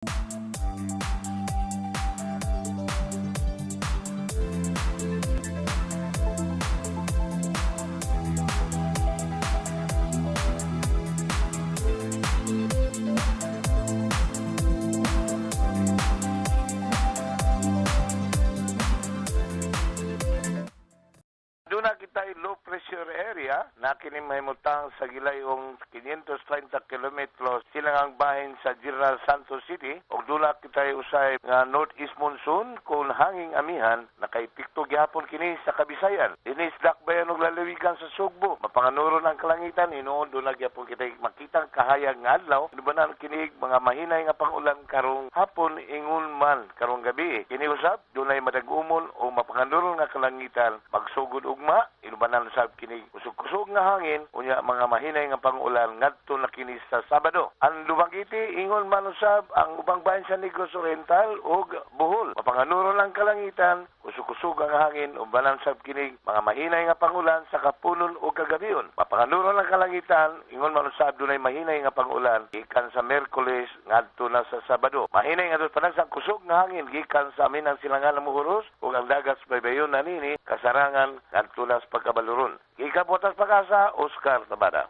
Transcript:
Doon na kita low pressure area na kinimahimutang sa gilayong 530 kilometros silangang bahin sa General Santos City o doon na kita usay nga northeast monsoon kung hanging amihan nakaipikto gyapon kini sa Kabisayan. Dinis dakbayan og lalawigan sa Sugbo. Mapanganuro ng kalangitan hinuon doon na gyapon kita makitang kahayag nga adlaw. Inubanan kinig mga mahinay nga pangulan karong hapon ingon man karong gabi. Kini usab doon ay madagumon o mapanganuro nga kalangitan magsugod ugma inubanan sab kini kusog-kusog nga hangin unya mga mahinay nga pangulan ngadto na kini sa Sabado. Ang Dumaguete ingon man usab ang ubang bahin sa Negros Oriental ug Bohol. Mapanganuro lang kalangitan kusog-kusog ang hangin ubanan sab kini mga mahinay nga pangulan sa kapunon ug kagabion. Mapanganuro lang kalangitan ingon man usab dunay mahinay nga pangulan gikan sa Miyerkules ngadto na sa Sabado. Mahinay nga panagsang kusog nga hangin gikan sa amin ang silangan ng Muhuros ug ang dagat sa baybayon na nini kasarangan ngadto na sa pagkabaluron. Ikabutas Pag-asa, Oscar Tabada.